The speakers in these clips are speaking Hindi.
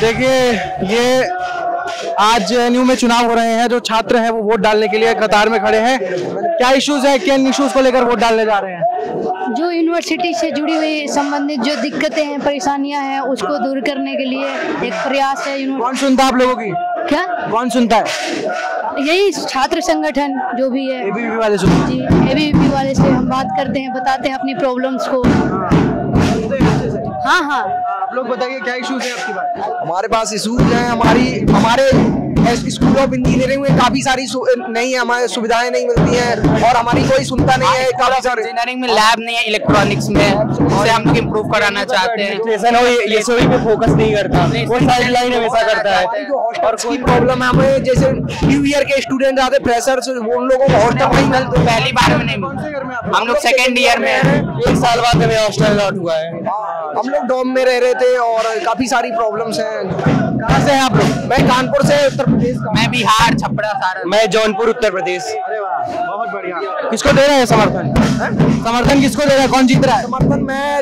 देखिए ये आज जेएनयू में चुनाव हो रहे हैं, जो छात्र हैं वो वोट डालने के लिए कतार में खड़े हैं। क्या इश्यूज है, किन इश्यूज को लेकर वोट डालने जा रहे हैं? जो यूनिवर्सिटी से जुड़ी हुई संबंधित जो दिक्कतें हैं, परेशानियां हैं, उसको दूर करने के लिए एक प्रयास है। कौन सुनता है आप लोगों की? क्या कौन सुनता है? यही छात्र संगठन जो भी है, एबीवीपी वाले सुनते जी, एबीवीपी वाले से हम बात करते हैं, बताते हैं अपनी प्रॉब्लम्स को। हाँ हाँ, आप लोग बताइए क्या इश्यूज है आपकी बात? हमारे पास इशूज हैं। हमारे स्कूल ऑफ इंजीनियरिंग में काफी सारी नहीं है, हमारे सुविधाएं नहीं मिलती हैं और हमारी कोई सुनता नहीं है। काफी सारे इंजीनियरिंग में लैब नहीं है, इलेक्ट्रॉनिक्स में, जिसे हम लोग इम्प्रूव कराना चाहते हैं। ये सभी पे फोकस नहीं करता, वो साइडलाइन हमेशा करता है। और कोई प्रॉब्लम है हमें, जैसे न्यू ईयर के स्टूडेंट आते फ्रेशर्स, उन लोगों को हॉस्टल नहीं मिलते। पहली बार में नहीं मिलता, हम लोग सेकेंड ईयर में हैं। 1 साल बाद हमें हॉस्टल अलॉट हुआ है। हम लोग डॉम में रह रहे थे और काफी सारी प्रॉब्लम्स हैं। कहाँ से हैं आप लोग? मैं कानपुर से, उत्तर प्रदेश का। मैं बिहार, छपरा, सारण। मैं जौनपुर, उत्तर प्रदेश। अरे वाह, बहुत बढ़िया। किसको दे रहे हैं समर्थन? समर्थन किसको दे रहा है, कौन जीत रहा है? समर्थन मैं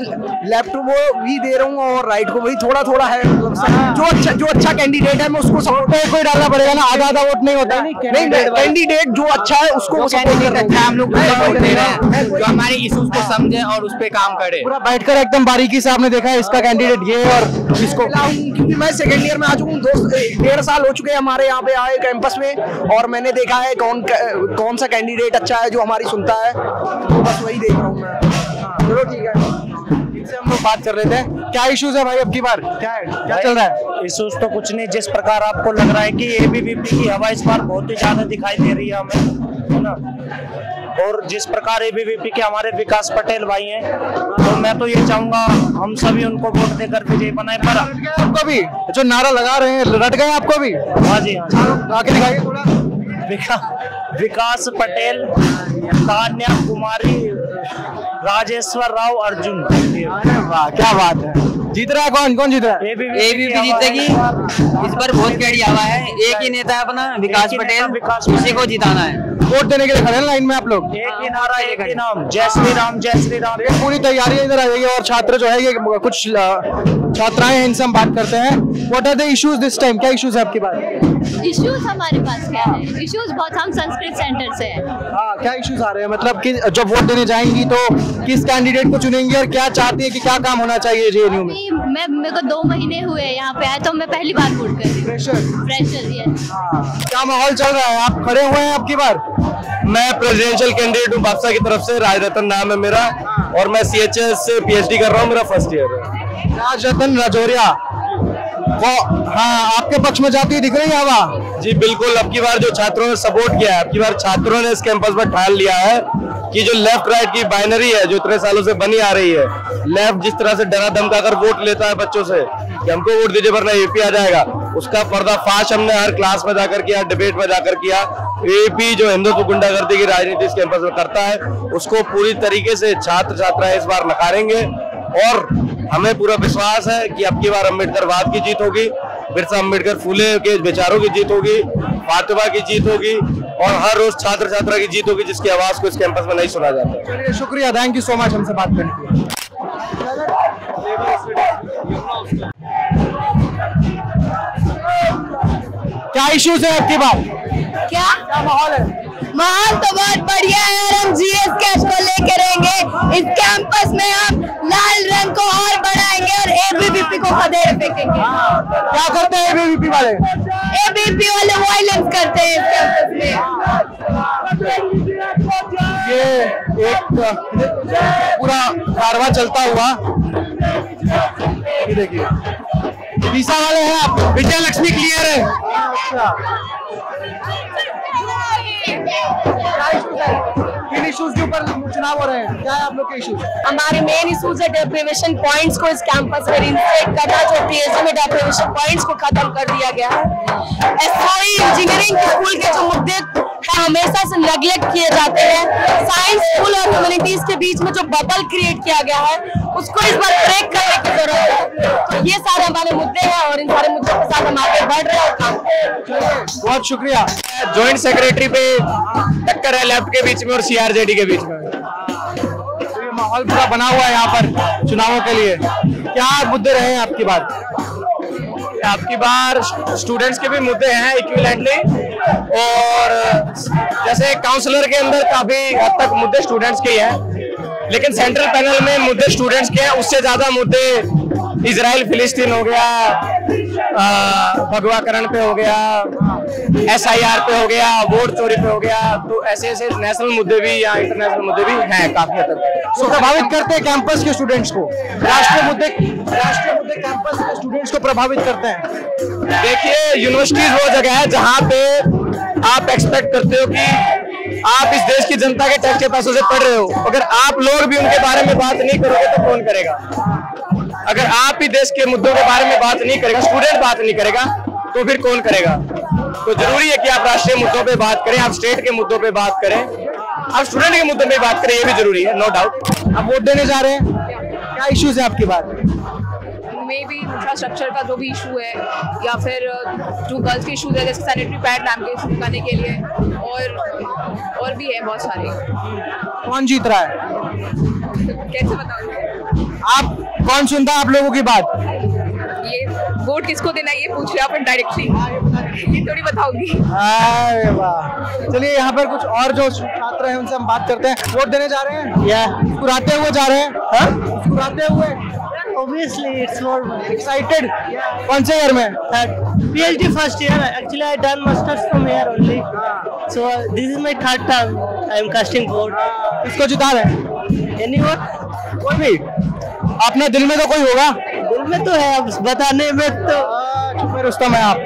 लेफ्ट को भी दे रहा हूँ और राइट को भी थोड़ा थोड़ा है। जो अच्छा कैंडिडेट है मैं उसको सपोर्ट कोई डालना पड़ेगा ना, आधा वोट नहीं होता। नहीं, कैंडिडेट जो अच्छा है उसको सपोर्ट कर रहे हैं। हम लोग वोट दे रहे हैं जो हमारे इश्यूज को समझे और उस पे काम करे। पूरा बैठकर एकदम बारीकी से आपने देखा है इसका कैंडिडेट ये और इसको। क्योंकि मैं सेकेंड ईयर में आ चुका हूँ, 1.5 साल हो चुके हैं हमारे यहाँ पे आए कैंपस में, और मैंने देखा है कौन सा कैंडिडेट अच्छा है जो हमारी सुनता है, तो बस वही देख रहा हूँ मैं। चलो ठीक है, इनसे हम लोग बात कर रहे थे। क्या इश्यूज है भाई अब की बार? क्या चल रहा है? इश्यूज तो कुछ नहीं, जिस प्रकार आपको लग रहा है कि एबीवीपी की हवा इस बार बहुत ही ज्यादा दिखाई दे रही है हमें, है ना। और जिस प्रकार एबीवीपी के हमारे विकास पटेल भाई हैं, तो मैं तो ये चाहूंगा हम सभी उनको वोट देकर विजयी बनाए। पर आपको भी जो नारा लगा रहे हैं रट गए आपको भी? हाँ जी, हाँ, आगे दिखाइए थोड़ा। विकास पटेल, तान्या कुमारी, राजेश्वर राव, अर्जुन। अरे वाह, क्या बात है। जीत रहा है कौन जीत रहा है? एबीवीपी जीतेगी इस बार। बहुत कड़ी हवा है, एक ही नेता है अपना विकास पटेल, उसी को जिताना है। वोट देने के लिए खड़े हैं लाइन में आप लोग? एक ही नारा, एक ही नाम, जय श्री राम, जय श्री राम। पूरी तैयारी इधर आ जाइए। और छात्र जो है ये कुछ छात्राएं हैं, इनसे हम बात करते हैं। What are the issues this time? क्या इश्यूज है आपकी बात? इश्यूज हमारे पास क्या है? इश्यूज बहुत, हम संस्कृत सेंटर से हैं। हाँ, क्या इश्यूज आ रहे हैं? मतलब कि जब वोट देने जाएंगी तो किस कैंडिडेट को चुनेंगी और क्या चाहती है कि क्या काम होना चाहिए जेएनयू में? मेरे को 2 महीने हुए यहाँ पे आए, तो मैं पहली बार वोट कर रही हूँ। Fresher, yes. क्या माहौल चल रहा है? आप खड़े हुए हैं आपकी बार? मैं प्रेसिडेंशियल कैंडिडेट हूँ बादशाह की तरफ से। राजरतन नाम है मेरा और मैं CHS से PhD कर रहा हूँ, मेरा फर्स्ट ईयर है। राजरतन राजौरिया, हाँ, आपके पक्ष में जाती दिख रही है हवा? जी बिल्कुल। अब की बार जो छात्रों ने सपोर्ट किया है, अब की बार छात्रों ने इस कैंपस पर ठान लिया है कि जो लेफ्ट राइट की बाइनरी है जो इतने सालों से बनी आ रही है, लेफ्ट जिस तरह से डरा धमका कर वोट लेता है बच्चों से कि हमको वोट दीजिए वरना यूपी आ जाएगा, उसका पर्दाफाश हमने हर क्लास में जाकर किया, डिबेट में जाकर किया। यूपी जो हिंदुत्व गुंडागर्दी की राजनीति इस कैंपस में करता है, उसको पूरी तरीके से छात्र छात्राएं इस बार नकारेंगे और हमें पूरा विश्वास है कि अब की बार अम्बेडकरवाद की जीत होगी, बिरसा अम्बेडकर फूले के विचारों की जीत होगी, फातिमा की जीत होगी और हर रोज छात्र छात्रा की जीत होगी जिसकी आवाज को इस कैंपस में नहीं सुना जाता। चलिए, शुक्रिया, थैंक यू सो मच हमसे बात करने के लिए। क्या इश्यूज है आपकी बात? क्या माहौल है? माहौल तो बहुत बढ़िया है और हम जीएस कैश को लेके रहेंगे। इस कैंपस में हम लाल रंग को और बढ़ाएंगे और एबीवीपी को खदेड़ फेंकेंगे। क्या करते हैं एबीवीपी वाले? एबीवीपी वाले वायलेंस करते हैं इस कैंपस में। ये एक पूरा कारवां चलता हुआ, ये देखिए पीसा वाले हैं आप। विजय लक्ष्मी क्लियर है। अच्छा, किन इश्यूज के ऊपर चुनाव हो रहे हैं? क्या है आप लोग के इश्यूज? हमारे मेन इश्यूज है डेप्रिवेशन पॉइंट्स को इस कैंपस में रिइंस्टेट करना, जो पीएचडी में डेप्रिवेशन पॉइंट्स को खत्म कर दिया गया है। एसओई इंजीनियरिंग स्कूल के जो मुद्दे है हमेशा से नेग्लेक्ट किए जाते हैं। साइंस स्कूल और ह्यूमैनिटीज के बीच में जो बबल क्रिएट किया गया है उसको इस बार ब्रेक करने की जरूरत है। तो ये सारे हमारे मुद्दे हैं और इन सारे मुद्दों के साथ हम आगे बढ़ रहे हैं और काम। बहुत शुक्रिया। ज्वाइंट सेक्रेटरी पे टक्कर है लेफ्ट के बीच में और CRJD के बीच में। तो ये माहौल पूरा बना हुआ है यहाँ पर चुनावों के लिए। क्या मुद्दे रहे हैं आपकी बात? आपकी बार स्टूडेंट्स के भी मुद्दे हैं इक्विवेलेंटली, और जैसे काउंसलर के अंदर काफी हद तक मुद्दे स्टूडेंट्स के ही हैं, लेकिन सेंट्रल पैनल में मुद्दे स्टूडेंट्स के हैं, उससे ज्यादा मुद्दे इजराइल फिलिस्तीन हो गया, भगवाकरण पे हो गया, SIR पे हो गया, वोट चोरी पे हो गया। तो ऐसे ऐसे नेशनल मुद्दे भी या इंटरनेशनल मुद्दे भी हैं काफी हद तक। तो प्रभावित करते हैं कैंपस के स्टूडेंट्स को, राष्ट्रीय मुद्दे कैंपस के स्टूडेंट्स को प्रभावित करते हैं। देखिए, यूनिवर्सिटीज वो जगह है जहाँ पे आप एक्सपेक्ट करते हो कि आप इस देश की जनता के टैक्स के पैसों से पढ़ रहे हो, अगर आप लोग भी उनके बारे में बात नहीं करोगे तो कौन करेगा? अगर आप ही देश के मुद्दों के बारे में बात नहीं करेगा, स्टूडेंट बात नहीं करेगा, तो फिर कौन करेगा? तो जरूरी है कि आप राष्ट्रीय मुद्दों पे बात करें, आप स्टेट के मुद्दों पे बात करें, आप स्टूडेंट के मुद्दों पे बात करें, ये भी जरूरी है, नो डाउट। आप वोट देने जा रहे हैं, क्या इश्यूज है आपकी बात? मे भी इंफ्रास्ट्रक्चर का जो भी इशू है, या फिर जो गर्ल्स के इशूज है जैसे सैनिटरी पैड नाम के इशू करने के लिए, और भी है बहुत सारे। कौन जीत रहा है? कैसे बताऊँ? आप कौन सुनता है आप लोगों की बात? ये वोट किसको देना है ये पूछ रहे आप डायरेक्टली, ये थोड़ी बताऊंगी। अरे वाह, चलिए यहाँ पर कुछ और जो छात्र हैं उनसे हम बात करते हैं। वोट देने जा रहे हैं या मुस्कुराते हुए जा रहे हैं? हाँ, मुस्कुराते हुए। Obviously, it's more excited. कौन से ईयर में? PhD first year. Actually, I done masters from here only. So this is my third term. I am casting vote. किसको जिता रहे हैं? Anyone? कोई भी? अपने दिल में तो कोई होगा? दिल में तो है, अब बताने में तो। चुप रुस्तम है आप।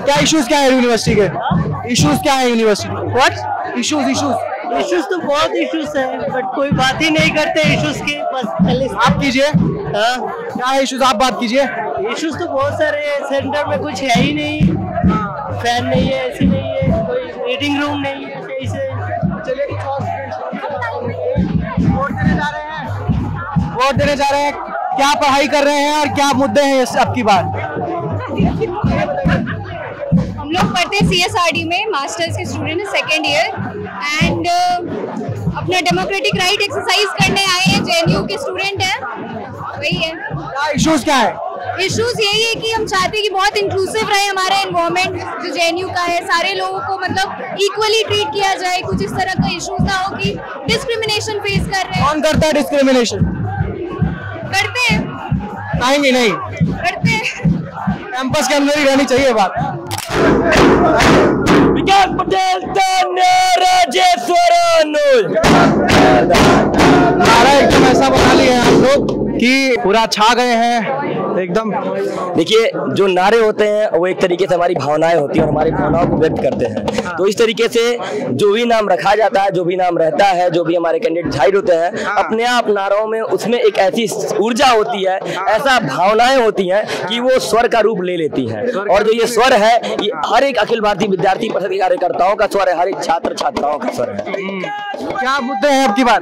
क्या इश्यूज क्या है यूनिवर्सिटी के? इश्यूज क्या है यूनिवर्सिटी? What? इश्यूज तो बहुत इश्यूज है, बट कोई बात ही नहीं करते इश्यूज के। बस आप कीजिए। हाँ, क्या है इश्यूज, आप बात कीजिए। इश्यूज तो बहुत सारे हैं। सेंटर में कुछ है ही नहीं, फैन नहीं है, ऐसी नहीं है, कोई रीडिंग रूम नहीं है, कैसे? चलिए कुछ और वोट देने जा रहे हैं। वोट देने जा रहे हैं, क्या पढ़ाई कर रहे हैं और क्या मुद्दे हैं आपकी बात? हम लोग पढ़ते हैं CSRD में, मास्टर्स के स्टूडेंट है, सेकेंड ईयर, एंड अपना डेमोक्रेटिक राइट एक्सरसाइज करने आए हैं। JNU के स्टूडेंट हैं, वही है। क्या इश्यूज क्या है? इश्यूज यही है कि हम चाहते हैं कि बहुत इंक्लूसिव रहे हमारा एनवायरनमेंट जो JNU का है, सारे लोगों को मतलब इक्वली ट्रीट किया जाए, कुछ इस तरह का इश्यूज ना हो कि डिस्क्रिमिनेशन फेस कर रहे हैं। कौन करता है डिस्क्रिमिनेशन? करते हैं, टाइम ही नहीं करते हैं। कैंपस के अंदर ही रहनी चाहिए बात। विकास पटेल नारा एकदम ऐसा बना लिए हैं आप लोग कि पूरा छा गए हैं एकदम। देखिए, जो नारे होते हैं वो एक तरीके से हमारी भावनाएं होती हैं और हमारी भावनाओं को व्यक्त करते हैं। तो इस तरीके से जो भी नाम रखा जाता है, जो भी नाम रहता है, जो भी हमारे कैंडिडेट जाहिर होते हैं, अपने आप नारों में उसमें एक ऐसी ऊर्जा होती है, ऐसा भावनाएं होती हैं कि वो स्वर का रूप ले लेती हैं। और जो ये स्वर है, ये हर एक अखिल भारतीय विद्यार्थी परिषद के कार्यकर्ताओं का स्वर है, हर एक छात्र छात्राओं का स्वर है। क्या मुद्दे हैं आपकी बात?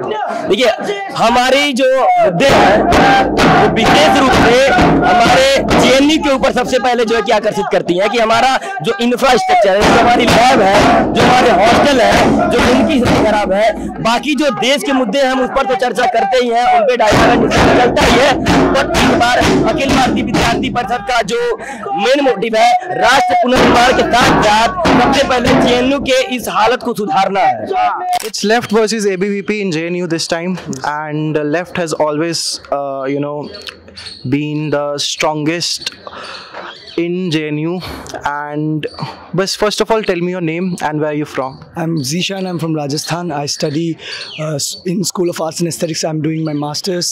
देखिए, हमारी जो मुद्दे हैं वो विशेष रूप से हमारे JNU के ऊपर सबसे पहले जो है कि आकर्षित करती है कि हमारा जो इंफ्रास्ट्रक्चर है, जो हमारी लैब है, जो हमारे हॉस्टल है, जो उनकी स्थिति खराब है। बाकी जो देश के मुद्दे हैं हम उस पर तो चर्चा करते ही हैं, उन पे डायलॉग चलता ही है, बट इस बार अखिल भारतीय विद्यार्थी परिषद का जो मेन मोटिव है, राष्ट्र पुनर्निर्माण के साथ साथ सबसे पहले JNU के इस हालत को सुधारना है। It's left versus ABVP in JNU this time, and left has always been the strongest in JNU. And but first of all, tell me your name and where are you from? I'm Zishan. I'm from Rajasthan. I study in School of Arts and Aesthetics. I'm doing my masters.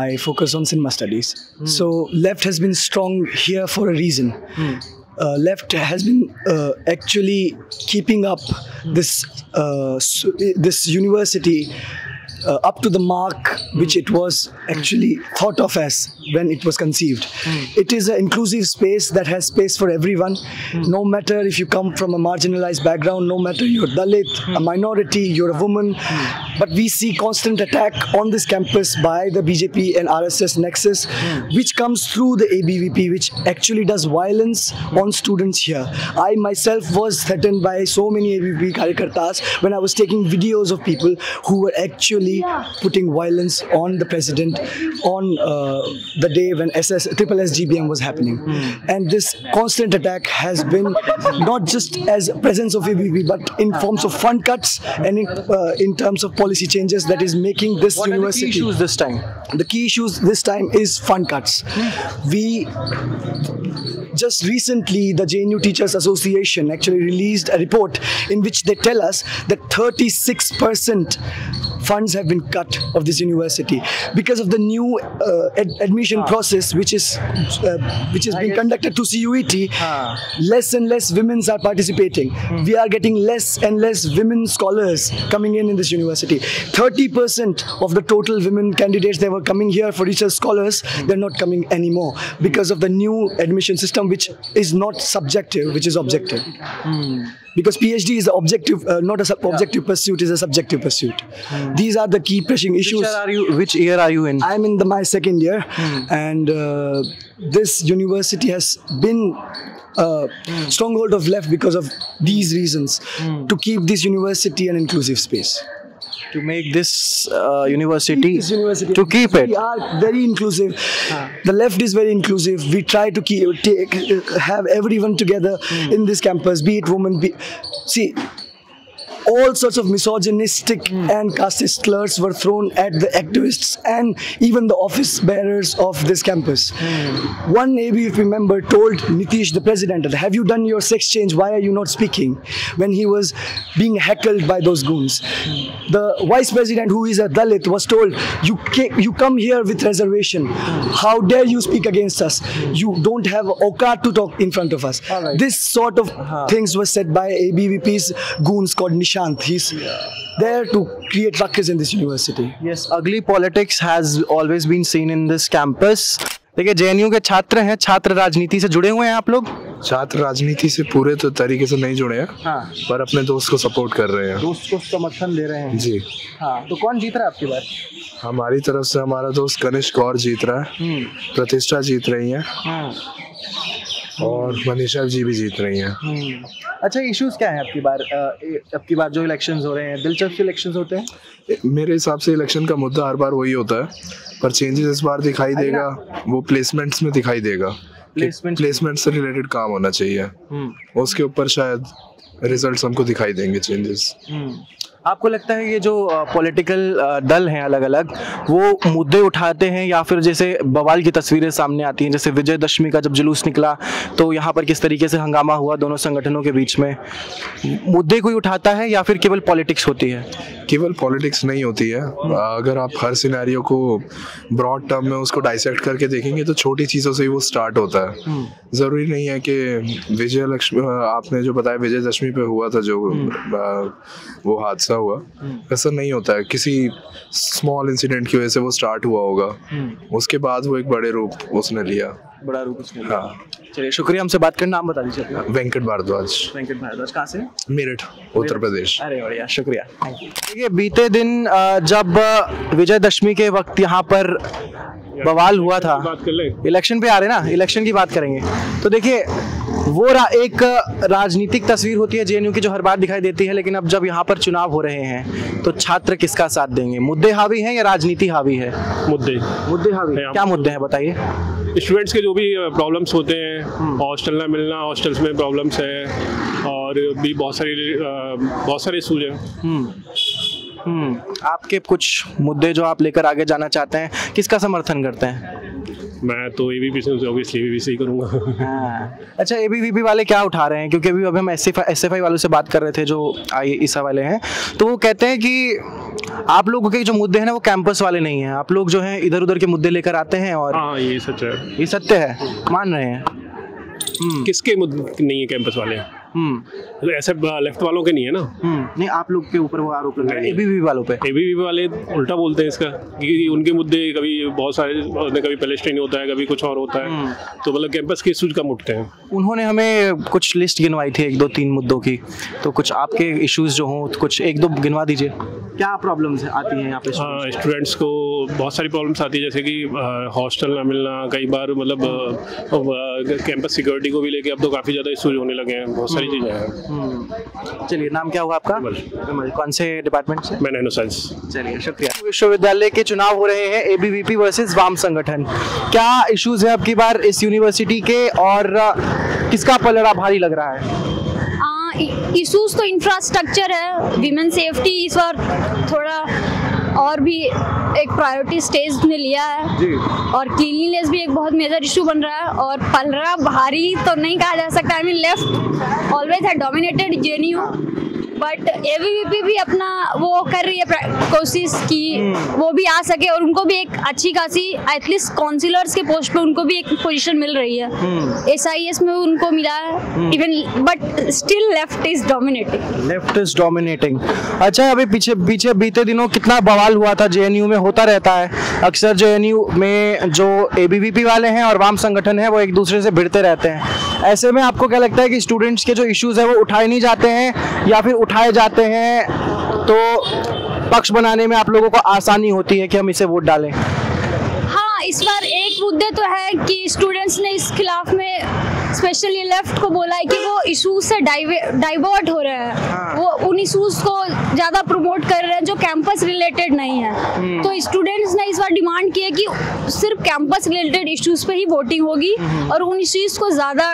I focus on cinema studies. So left has been strong here for a reason. Left has been actually keeping up this university up to the mark which it was actually thought of as when it was conceived. It is an inclusive space that has space for everyone, no matter if you come from a marginalized background, no matter you're Dalit, a minority, you're a woman. but we see constant attack on this campus by the BJP and RSS nexus, which comes through the ABVP, which actually does violence on students here. I myself was threatened by so many ABVP karyakartas when I was taking videos of people who were actually putting violence on the president on the day when triple SGBM was happening. And this constant attack has been not just as presence of ABVP, but in forms of fund cuts and in terms of policy changes that is making this university. What are the key issues this time? The key issues this time is fund cuts. We just recently, the JNU Teachers Association actually released a report in which they tell us that 36% funds have been cut of this university because of the new admission process, which is being conducted to CUET. Less and less women are participating. We are getting less and less women scholars coming in this university. 30% of the total women candidates that were coming here for research scholars, they're not coming anymore because of the new admission system, which is not subjective, which is objective. Because PhD is objective, not a objective pursuit, is a subjective pursuit. These are the key pressing issues. Which year are you in? I'm in my second year, and this university has been a stronghold of left because of these reasons, to keep this university an inclusive space. To make this university, to keep it. We are very inclusive. The left is very inclusive. We try to have everyone together in this campus, be it women, see, all sorts of misogynistic and casteist slurs were thrown at the activists and even the office bearers of this campus. One ABVP member told Nitish, the president, that, have you done your sex change? Why are you not speaking? When he was being heckled by those goons. The vice president, who is a Dalit, was told, you come here with reservation. How dare you speak against us? You don't have aukat to talk in front of us. This sort of things were said by ABVP's goons called Nishant. He's there to create ruckus in this university. Yes, ugly politics has always been seen in this campus. देखिए JNU के छात्र हैं, छात्र राजनीति से जुड़े हुए हैं आप लोग? छात्र राजनीति से पूरे तो तरीके से नहीं जुड़े हैं, पर अपने दोस्त को सपोर्ट कर रहे हैं। दोस्त को समर्थन दे रहे हैं जी। हाँ, तो कौन जीत रहा है आपकी बार? हमारी तरफ से हमारा दोस्त कनिष्क कौर जीत रहा है, प्रतिष्ठा जीत रही है, और मनीषा जी भी जीत रही हैं। अच्छा, इश्यूज क्या है आपकी बार जो इलेक्शंस हो रहे हैं? दिलचस्प इलेक्शंस होते हैं? मेरे हिसाब से इलेक्शन का मुद्दा हर बार वही होता है, पर चेंजेस इस बार दिखाई देगा, वो प्लेसमेंट्स में दिखाई देगा। प्लेसमेंट से रिलेटेड काम होना चाहिए, उसके ऊपर शायद रिजल्ट्स हमको दिखाई देंगे चेंजेस। आपको लगता है ये जो पॉलिटिकल दल हैं अलग अलग, वो मुद्दे उठाते हैं, या फिर जैसे बवाल की तस्वीरें सामने आती हैं, जैसे विजयदशमी का जब जुलूस निकला तो यहाँ पर किस तरीके से हंगामा हुआ दोनों संगठनों के बीच में, मुद्दे कोई उठाता है या फिर केवल पॉलिटिक्स होती है? केवल पॉलिटिक्स नहीं होती है। अगर आप हर सिनेरियो को ब्रॉड टर्म में उसको डाइसेक्ट करके देखेंगे तो छोटी चीज़ों से ही वो स्टार्ट होता है। ज़रूरी नहीं है कि विजयलक्ष्मी, आपने जो बताया विजयदशमी पे हुआ था जो वो हादसा हुआ, ऐसा नहीं होता है। किसी स्मॉल इंसिडेंट की वजह से वो स्टार्ट हुआ होगा, उसके बाद वो एक बड़े रूप उसने लिया। बड़ा रूप उसने लिया। हाँ, चलिए शुक्रिया हमसे बात करना। नाम बता दीजिए अपना। वेंकट भारद्वाज। वेंकट भारद्वाज कहाँ से? मेरठ, उत्तर प्रदेश। अरे बढ़िया, शुक्रिया। देखिए, बीते दिन जब विजयदशमी के वक्त यहाँ पर बवाल हुआ था, इलेक्शन पे आ रहे ना, इलेक्शन की बात करेंगे तो देखिए वो एक राजनीतिक तस्वीर होती है JNU की जो हर बार दिखाई देती है, लेकिन अब जब यहाँ पर चुनाव हो रहे हैं तो छात्र किसका साथ देंगे? मुद्दे हावी हैं या राजनीति हावी है? मुद्दे हावी। क्या मुद्दे हैं बताइए? स्टूडेंट्स के जो भी प्रॉब्लम्स होते हैं, हॉस्टल ना मिलना, हॉस्टल्स में प्रॉब्लम्स है, और भी बहुत सारे इशूज हैं। आपके कुछ मुद्दे जो आप लेकर आगे जाना चाहते हैं, किसका समर्थन करते हैं? मैं तो ABVP से ऑब्वियसली ABVP से ही करूँगा। अच्छा, ABVP वाले क्या उठा रहे हैं? क्योंकि अभी हम SFI वालों से बात कर रहे थे जो ISA वाले हैं, तो वो कहते हैं कि आप लोगों के जो मुद्दे हैं ना वो कैंपस वाले नहीं हैं, आप लोग जो हैं इधर उधर के मुद्दे लेकर आते हैं। और हाँ, ये सच है, ये सत्य है, मान रहे हैं। किसके मुद्दे नहीं है कैंपस वाले? ऐसे लेफ्ट वालों के नहीं है ना। नहीं, आप लोग के ऊपर वो आरोप लग रहा है एबीवीपी वालों पे। एबीवीपी वाले उल्टा बोलते हैं इसका, क्योंकि उनके मुद्दे कभी बहुत सारे, कभी पैलेस्टाइन होता है, कभी कुछ और होता है, तो मतलब कैंपस के इश्यूज कम उठते हैं। उन्होंने हमें कुछ लिस्ट गिनवाई थी 1 2 3 मुद्दों की, तो कुछ आपके इश्यूज जो हों कुछ 1 2 गिनवा दीजिए। क्या प्रॉब्लम्स आती हैं यहाँ पे? हाँ, स्टूडेंट्स को बहुत सारी प्रॉब्लम्स आती है, जैसे कि हॉस्टल ना मिलना, कई बार मतलब कैंपस सिक्योरिटी को भी लेके अब तो काफ़ी ज़्यादा इश्यूज होने लगे हैं, बहुत सारी चीज़ें हैं। चलिए, नाम क्या हुआ आपका? कौन से डिपार्टमेंट से? मैं नैनो साइंस। चलिए, शुक्रिया। विश्वविद्यालय के चुनाव हो रहे हैं, एबीवीपी वर्सेस वाम संगठन। क्या इश्यूज है अब की बार इस यूनिवर्सिटी के, और किसका पलड़ा भारी लग रहा है? इश्यूज तो इंफ्रास्ट्रक्चर है, विमेन सेफ्टी इस बार थोड़ा और भी एक प्रायोरिटी स्टेज ने लिया है जी। और क्लीनलीनेस भी एक बहुत मेजर इशू बन रहा है, और पलड़ा भारी तो नहीं कहा जा सकता। आई मीन लेफ्ट ऑलवेज है डोमिनेटेड जेएनयू, बट एबीवीपी भी अपना वो कर रही है कोशिश कि वो भी आ सके, और उनको भी एक अच्छी खासी एटलीस्ट काउंसिलर्स के पोस्ट पे उनको भी एक पोजीशन मिल रही है। एसआईएस में उनको मिला है even, but still left is dominating. अच्छा, अभी पीछे बीते दिनों कितना बवाल हुआ था जेएनयू में, होता रहता है अक्सर। जेएनयू में जो एबीवीपी वाले हैं और वाम संगठन है वो एक दूसरे से भिड़ते रहते हैं। ऐसे में आपको क्या लगता है कि स्टूडेंट्स के जो इश्यूज है वो उठाए नहीं जाते हैं, या फिर उठाए जाते हैं तो पक्ष बनाने में आप लोगों को आसानी होती है कि हम इसे वोट डालें? हाँ, इस बार एक मुद्दे तो है कि स्टूडेंट्स ने इस खिलाफ में स्पेशली लेफ्ट को बोला है कि वो इश्यूज से डाइवर्ट हो रहे हैं। वो उन इश्यूज को ज़्यादा प्रमोट कर रहे हैं जो कैंपस रिलेटेड नहीं है। तो स्टूडेंट्स ने इस बार डिमांड की है कि सिर्फ कैंपस रिलेटेड इश्यूज पे ही वोटिंग होगी, और उन इश्यूज को ज़्यादा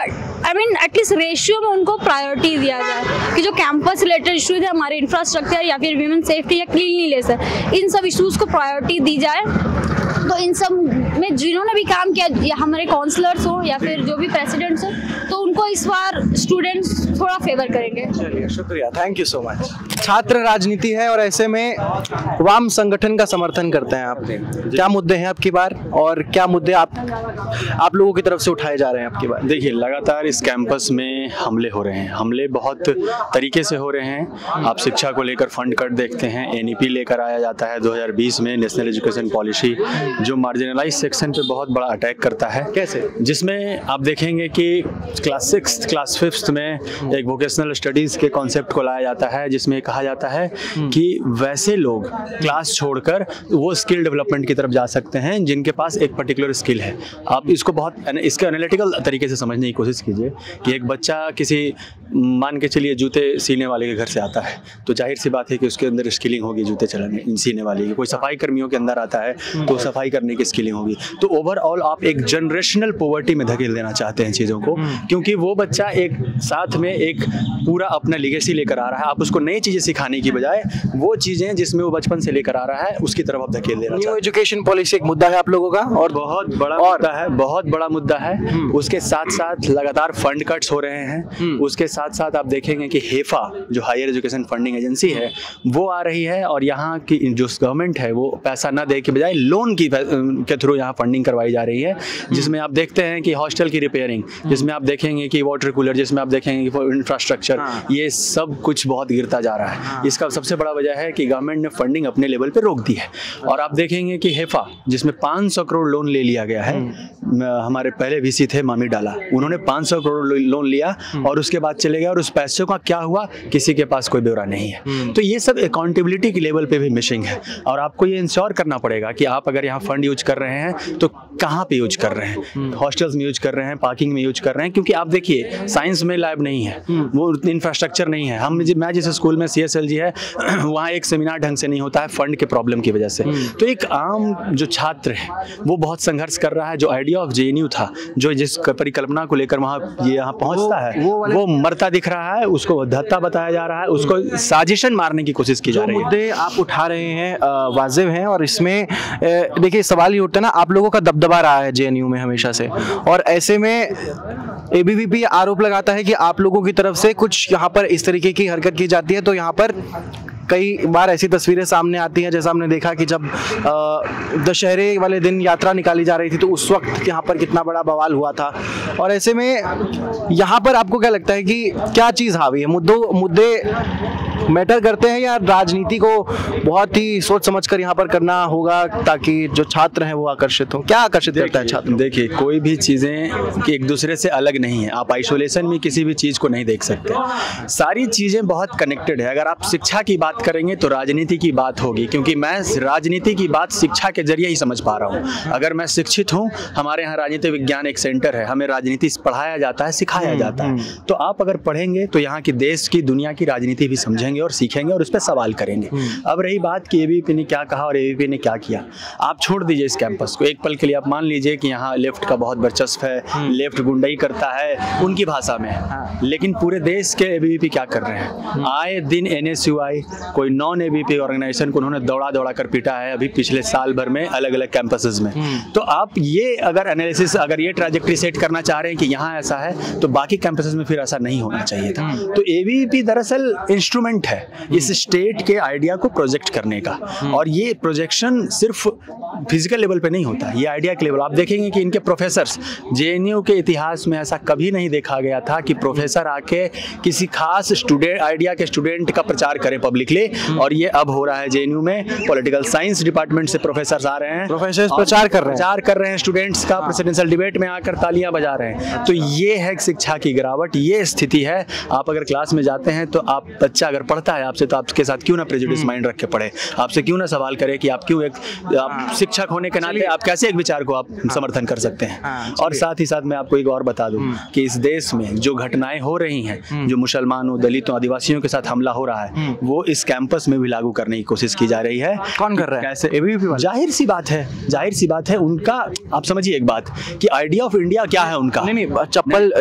एटलीस्ट रेशियो में उनको प्रायोरिटी दिया जाए कि जो कैंपस रिलेटेड इश्यूज है, हमारे इंफ्रास्ट्रक्चर या फिर विमेन सेफ्टी या क्लीनलीनेस है, इन सब इश्यूज को प्रायोरिटी दी जाए। तो इन सब में जिन्होंने भी काम किया, या हमारे काउंसलर्स हो या फिर जो भी प्रेसिडेंट्स हो, तो उनको इस बार स्टूडेंट्स थोड़ा फेवर करेंगे। चलिए, शुक्रिया, थैंक यू सो मच। छात्र राजनीति है, और ऐसे में वाम संगठन का समर्थन करते हैं आप। क्या मुद्दे हैं आपकी बार, और क्या मुद्दे आप लोगों की तरफ से उठाए जा रहे हैं आपकी बार? देखिए, लगातार इस कैंपस में हमले हो रहे हैं। हमले बहुत तरीके से हो रहे हैं। आप शिक्षा को लेकर फंड कट देखते हैं, एनईपी लेकर आया जाता है 2020 में, नेशनल एजुकेशन पॉलिसी, जो मार्जिनलाइज सेक्शन पे बहुत बड़ा अटैक करता है। कैसे? जिसमें आप देखेंगे कि क्लास 6 क्लास 5 में एक वोकेशनल स्टडीज़ के कॉन्सेप्ट को लाया जाता है, जिसमें कहा जाता है कि वैसे लोग क्लास छोड़कर वो स्किल डेवलपमेंट की तरफ जा सकते हैं जिनके पास एक पर्टिकुलर स्किल है। आप इसको बहुत इसके एनालिटिकल तरीके से समझने की कोशिश कीजिए कि एक बच्चा किसी, मान के चलिए, जूते सीने वाले के घर से आता है, तो जाहिर सी बात है कि उसके अंदर स्किलिंग होगी जूते चलाने सीने वाले की। कोई सफाई कर्मियों के अंदर आता है तो सफाई करने की स्किलिंग होगी। तो ओवरऑल आप एक जनरेशनल पॉवर्टी में धकेल देना चाहते हैं चीज़ों को, क्योंकि वो बच्चा एक साथ में एक पूरा अपना लिगेसी लेकर आ रहा है। आप उसको नई चीज़ें सिखाने की बजाय वो चीज़ें जिसमें वो बचपन से लेकर आ रहा है उसकी तरफ आप धकेल देना चाहते हैं। न्यू एजुकेशन पॉलिसी एक मुद्दा है आप लोगों का, और बहुत बड़ा मुद्दा है, बहुत बड़ा मुद्दा है। उसके साथ साथ लगातार फंड कट्स हो रहे हैं। उसके साथ साथ आप देखेंगे कि हेफा, जो हायर एजुकेशन फंडिंग एजेंसी है, वो आ रही है, और यहाँ की जो गवर्नमेंट है वो पैसा न दे के बजाय लोन के थ्रू यहाँ फंडिंग करवाई जा रही है, जिसमें आप देखते हैं कि हॉस्टल की रिपेयरिंग, जिसमें आप देखेंगे कि वाटर कूलर, जिसमें आप देखेंगे कि इंफ्रास्ट्रक्चर, ये सब कुछ बहुत गिरता जा रहा है। इसका सबसे बड़ा वजह है कि गवर्नमेंट ने फंडिंग अपने लेवल पे रोक दी है। और आप देखेंगे कि हेफा, जिसमें 500 करोड़ लोन ले लिया गया है, हमारे पहले वीसी थे मामी डाला, उन्होंने 500 करोड़ लोन लिया और उसके बाद चले गए, और उस पैसे का क्या हुआ किसी के पास कोई ब्यौरा नहीं है। तो ये सब अकाउंटेबिलिटी के लेवल पे भी मिसिंग है, और आपको ये इंश्योर करना पड़ेगा कि आप अगर यहाँ फंड यूज कर रहे हैं तो कहाँ पे यूज कर रहे हैं, हॉस्टल्स में यूज कर रहे हैं, पार्किंग में यूज कर रहे हैं, क्योंकि आप देखिए साइंस में लैब नहीं है, वो इंफ्रास्ट्रक्चर नहीं है। मैं जिस स्कूल में CSLG है वहाँ एक सेमिनार ढंग से नहीं होता है फंड के प्रॉब्लम की वजह से। तो एक आम जो छात्र है वो बहुत संघर्ष कर रहा है। जो आइडिया ऑफ JNU था, जो जिस परिकल्पना को लेकर वहाँ ये यहाँ पहुँचता है, वो मरता दिख रहा है, उसको धत्ता बताया जा रहा है, उसको साजिशन मारने की कोशिश की जा रही है। मुद्दे आप उठा रहे हैं वाजिब हैं, और इसमें देखिए सवाल ये उठता है ना, आप लोगों का दबदबा रहा है JNU में हमेशा से, और ऐसे में ABVP आरोप लगाता है कि आप लोगों की तरफ से कुछ यहाँ पर इस तरीके की हरकत की जाती है, तो यहाँ पर कई बार ऐसी तस्वीरें सामने आती हैं, जैसा हमने देखा कि जब दशहरे वाले दिन यात्रा निकाली जा रही थी तो उस वक्त यहाँ पर कितना बड़ा बवाल हुआ था। और ऐसे में यहाँ पर आपको क्या लगता है कि क्या चीज़ हावी है? मुद्दे मैटर करते हैं या राजनीति को बहुत ही सोच समझकर यहाँ पर करना होगा ताकि जो छात्र हैं वो आकर्षित हो? क्या आकर्षित करता है छात्र? देखिए, कोई भी चीज़ें कि एक दूसरे से अलग नहीं है। आप आइसोलेशन में किसी भी चीज़ को नहीं देख सकते। सारी चीज़ें बहुत कनेक्टेड है। अगर आप शिक्षा की बात करेंगे तो राजनीति की बात होगी, क्योंकि मैं राजनीति की बात शिक्षा के जरिए ही समझ पा रहा हूँ। अगर मैं शिक्षित हूँ, हमारे यहाँ राजनीति विज्ञान एक सेंटर है, हमें राजनीति पढ़ाया जाता है, सिखाया जाता है। तो आप अगर पढ़ेंगे तो यहाँ की देश की दुनिया की राजनीति भी समझेंगे और सीखेंगे और उस पर सवाल करेंगे। अब रही बात कि एबीवीपी ने क्या कहा और एबीवीपी ने क्या किया, आप छोड़ दीजिए इस कैंपस को एक पल के लिए। आप मान लीजिए कि यहाँ लेफ्ट का बहुत वर्चस्व है, लेफ्ट गुंडाई करता है उनकी भाषा में, लेकिन पूरे देश के एबीवीपी क्या कर रहे हैं? आए दिन एनएसयूआई कोई नॉन एबीवीपी ऑर्गेनाइजेशन को उन्होंने दौड़ा कर पीटा है अभी पिछले साल भर में अलग अलग कैंपसेस में। तो आप ये अगर एनालिसिस, अगर ये ट्रैजेक्टरी सेट करना चाह रहे हैं कि यहाँ ऐसा है तो बाकी कैंपसेस में फिर ऐसा नहीं होना चाहिए था। तो एबीवीपी दरअसल इंस्ट्रूमेंट है इस स्टेट के आइडिया को प्रोजेक्ट करने का, और ये प्रोजेक्शन सिर्फ फिजिकल लेवल पे नहीं होता, ये आइडिया के लेवल। आप देखेंगे कि इनके प्रोफेसर्स, जेएनयू के इतिहास में ऐसा कभी नहीं देखा गया था कि प्रोफेसर आके किसी खास स्टूडेंट, आइडिया के स्टूडेंट का प्रचार करे पब्लिकली, और ये अब हो रहा है जेएनयू में। पॉलिटिकल साइंस डिपार्टमेंट से प्रोफेसर आ रहे हैं, प्रोफेसर प्रचार कर रहे हैं स्टूडेंट्स का, प्रेसिडेंशियल डिबेट में आकर तालियां बजा रहे हैं। तो ये है शिक्षा की गिरावट, ये स्थिति है। आप अगर क्लास में जाते हैं तो आप, बच्चा अगर पढ़ता है आपसे तो आपके साथ क्यों ना प्रेजुडिस माइंड रख के पढ़े, आपसे क्यों ना सवाल करे कि आप क्यों आप शिक्षक होने के नाते आप कैसे एक विचार को आप समर्थन कर सकते हैं। और साथ ही साथ मैं आपको एक और बता दूं कि इस देश में जो घटनाएं हो रही हैं, जो मुसलमानों, दलितों, आदिवासियों के साथ हमला हो रहा है, वो इस कैंपस में भी लागू करने की कोशिश की जा रही है। कौन कर रहा है? कैसे? एबीवीपी। जाहिर सी बात है उनका। आप समझिए एक बात कि आइडिया ऑफ इंडिया क्या है उनका। नहीं,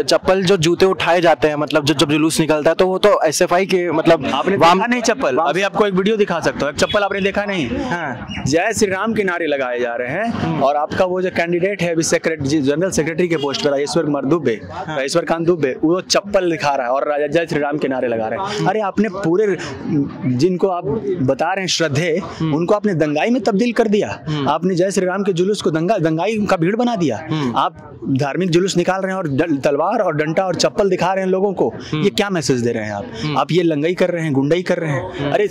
चप्पल जो जूते उठाए जाते हैं, मतलब जब जुलूस निकलता है तो वो तो एसएफआई के, मतलब आपने देखा नहीं चप्पल? अभी आपको एक वीडियो दिखा सकता हूँ, चप्पल आपने देखा नहीं? जय श्री राम के नारे लगाए जा रहे हैं, और आपका वो जो कैंडिडेट है अभी जनरल सेक्रेटरी के पोस्ट पर, राजेश्वर कांत दुबे, वो चप्पल दिखा रहा है और जय श्री राम के नारे लगा रहे हैं। अरे आपने पूरे, जिनको आप बता रहे हैं श्रद्धे, उनको आपने दंगाई में तब्दील कर दिया। आपने जय श्री राम के जुलूस को दंगाई का भीड़ बना दिया। आप धार्मिक जुलूस निकाल रहे हैं और तलवार और डंडा और चप्पल दिखा रहे हैं लोगों को। ये क्या मैसेज दे रहे हैं आप? ये लंगाई कर रहे हैं, गुंडाई कर रहे हैं। अरे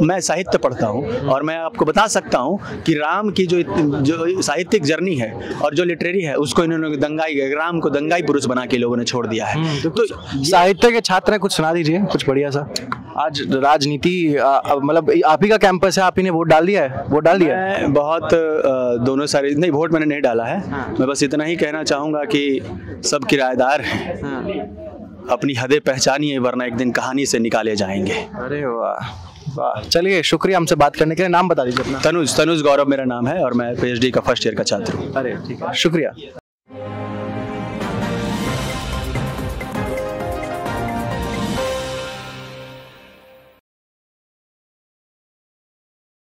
मैं साहित्य पढ़ता हूँ और मैं आपको बता सकता हूँ कि राम की जो साहित्यिक जर्नी है और जो लिटरेरी है, उसको इन्होंने राम को दंगाई पुरुष बना के लोगों ने छोड़ दिया है। तो साहित्य के छात्र हैं, कुछ सुना दीजिए कुछ बढ़िया सा। आज राजनीति, मतलब आप ही का कैंपस है, आप ही ने वोट डाल दिया है? वोट डाल दिया है? बहुत दोनों सारे नहीं, वोट मैंने नहीं डाला है। मैं बस इतना ही कहना चाहूँगा कि सब किराएदार हैं, अपनी हदें पहचानिए वरना एक दिन कहानी से निकाले जाएंगे। अरे वाह, चलिए शुक्रिया हमसे बात करने के लिए। नाम बता दीजिए अपना। तनुज गौरव मेरा नाम है और मैं पीएचडी का फर्स्ट ईयर का छात्र हूँ। अरे ठीक है, शुक्रिया।